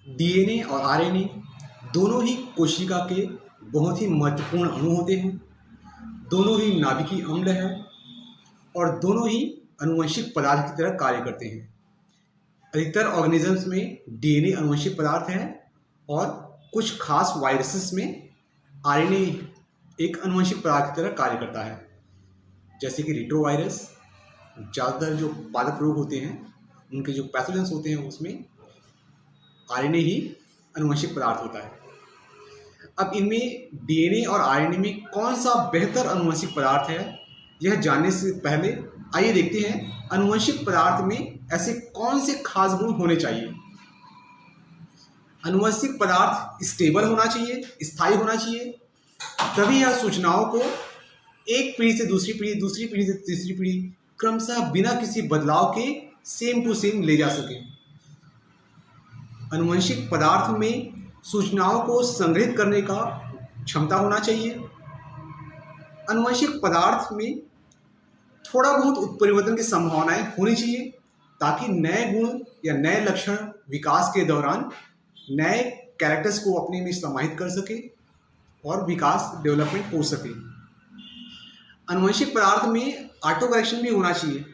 DNA और RNA दोनों ही कोशिका के बहुत ही महत्वपूर्ण अणु होते हैं। दोनों ही नाभिकीय अम्ल है और दोनों ही आनुवंशिक पदार्थ की तरह कार्य करते हैं। अधिकतर ऑर्गेनिजम्स में डीएनए आनुवंशिक पदार्थ है और कुछ खास वायरसेस में आरएनए एक आनुवंशिक पदार्थ की तरह कार्य करता है, जैसे कि रिट्रोवायरस। ज़्यादातर जो पादप रोग होते हैं उनके जो पैथोजेंस होते हैं उसमें आरएनए ही आनुवंशिक पदार्थ होता है। अब इनमें डीएनए और आरएनए में कौन सा बेहतर आनुवंशिक पदार्थ है, यह जानने से पहले आइए देखते हैं आनुवंशिक पदार्थ में ऐसे कौन से खास गुण होने चाहिए। आनुवंशिक पदार्थ स्टेबल होना चाहिए, स्थायी होना चाहिए, तभी यह सूचनाओं को एक पीढ़ी से दूसरी पीढ़ी, दूसरी पीढ़ी से तीसरी पीढ़ी क्रमशः बिना किसी बदलाव के सेम टू सेम ले जा सके। आनुवंशिक पदार्थ में सूचनाओं को संग्रहित करने का क्षमता होना चाहिए। आनुवंशिक पदार्थ में थोड़ा बहुत उत्परिवर्तन की संभावनाएं होनी चाहिए ताकि नए गुण या नए लक्षण विकास के दौरान नए कैरेक्टर्स को अपने में समाहित कर सके और विकास डेवलपमेंट हो सके। आनुवंशिक पदार्थ में ऑटो करेक्शन भी होना चाहिए।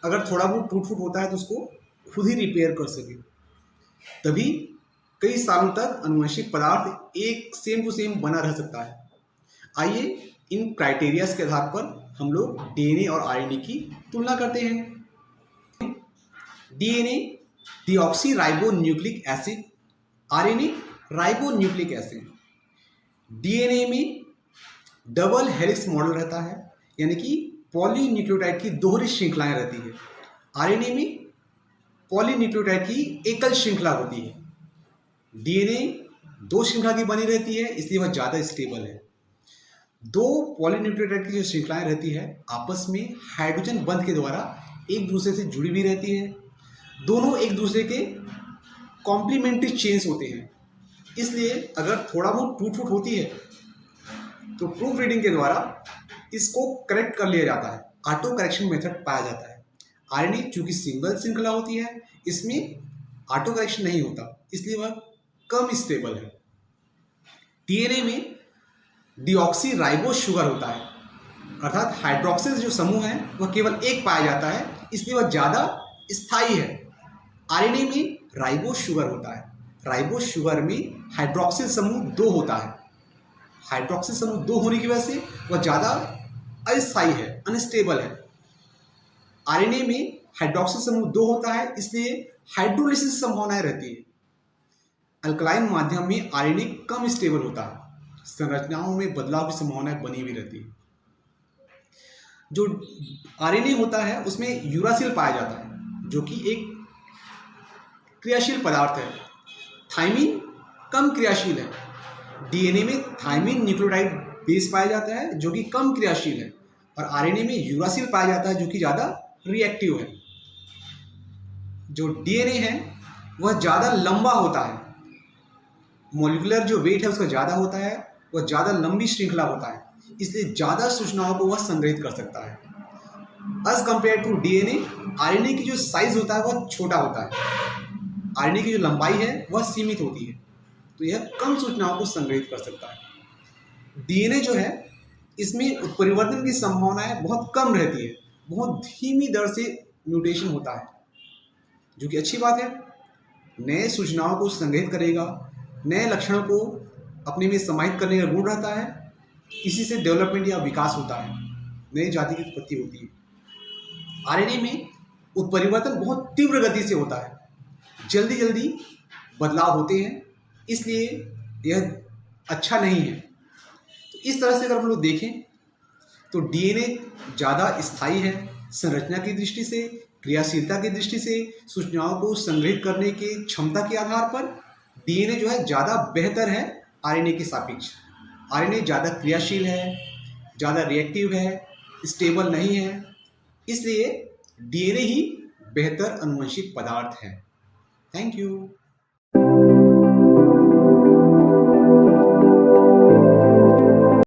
अगर थोड़ा बहुत टूट फूट होता है तो उसको खुद ही रिपेयर कर सके, तभी कई सालों तक आनुवंशिक पदार्थ एक सेम टू सेम बना रह सकता है। आइए इन क्राइटेरियाज के आधार पर हम लोग डीएनए और आरएनए की तुलना करते हैं। DNA deoxy ribo nucleic acid, RNA ribo nucleic acid. DNA में डबल हेलिक्स मॉडल रहता है, यानी कि पॉलीन्यूक्लियोटाइड की दोहरी श्रृंखलाएं रहती है। आरएनए में पॉलीन्यूक्लियोटाइड की एकल श्रृंखला होती है। डीएनए दो श्रृंखला की बनी रहती है, इसलिए वह ज़्यादा स्टेबल है। दो पॉलीन्यूक्लियोटाइड की जो श्रृंखलाएं रहती है आपस में हाइड्रोजन बंध के द्वारा एक दूसरे से जुड़ी भी रहती है। दोनों एक दूसरे के कॉम्प्लीमेंट्री चेन्स होते हैं, इसलिए अगर थोड़ा बहुत टूट फूट होती है तो प्रूफ रीडिंग के द्वारा इसको करेक्ट कर लिया जाता है। ऑटो करेक्शन मेथड पाया जाता है। आरएनए चूंकि सिंगल श्रृंखला होती है, इसमें ऑटो करेक्शन नहीं होता, इसलिए वह कम स्टेबल है। डीएनए में डीऑक्सी राइबोस शुगर होता है, अर्थात हाइड्रोक्सिल जो समूह है वह केवल एक पाया जाता है, इसलिए वह ज़्यादा स्थायी है। आरएनए में राइबोस शुगर होता है। राइबोस शुगर में हाइड्रोक्सिल समूह 2 होता है। हाइड्रोक्सिल समूह 2 होने की वजह से वह ज़्यादा अस्थायी है, अनस्टेबल है। आरएनए में हाइड्रोक्सिल समूह 2 होता है, इसलिए हाइड्रोलिसिस संभावनाएं रहती है। अल्कलाइन माध्यम में आरएनए कम स्टेबल होता है, संरचनाओं में बदलाव की संभावनाएं बनी हुई रहती है। जो आरएनए होता है उसमें यूरासिल पाया जाता है, जो कि एक क्रियाशील पदार्थ है। थाइमिन कम क्रियाशील है। डीएनए में थाइमिन न्यूक्लियोटाइड बेस पाया जाता है जो कि कम क्रियाशील है, और आरएनए में यूरासिल पाया जाता है जो कि ज़्यादा रिएक्टिव है। जो डीएनए है वह ज़्यादा लंबा होता है, मॉलिक्यूलर जो वेट है उसका ज़्यादा होता है, वह ज़्यादा लंबी श्रृंखला होता है, इसलिए ज़्यादा सूचनाओं को वह संग्रहित कर सकता है। As compared to DNA, RNA की जो साइज होता है वह छोटा होता है। आरएनए की जो लंबाई है वह सीमित होती है, तो यह कम सूचनाओं को संग्रहित कर सकता है। डीएनए जो है इसमें उत्परिवर्तन की संभावनाएं बहुत कम रहती है, बहुत धीमी दर से म्यूटेशन होता है, जो कि अच्छी बात है। नए सूचनाओं को संग्रहित करेगा, नए लक्षणों को अपने में समाहित करने का गुण रहता है, इसी से डेवलपमेंट या विकास होता है, नई जाति की उत्पत्ति होती है। आरएनए में उत्परिवर्तन बहुत तीव्र गति से होता है, जल्दी जल्दी बदलाव होते हैं, इसलिए यह अच्छा नहीं है। तो इस तरह से अगर हम लोग देखें तो डीएनए ज़्यादा स्थायी है, संरचना की दृष्टि से, क्रियाशीलता की दृष्टि से, सूचनाओं को संग्रहित करने की क्षमता के आधार पर डीएनए जो है ज़्यादा बेहतर है आरएनए के सापेक्ष। आरएनए ज़्यादा क्रियाशील है, ज़्यादा रिएक्टिव है, स्टेबल नहीं है, इसलिए डीएनए ही बेहतर आनुवंशिक पदार्थ है। Thank you.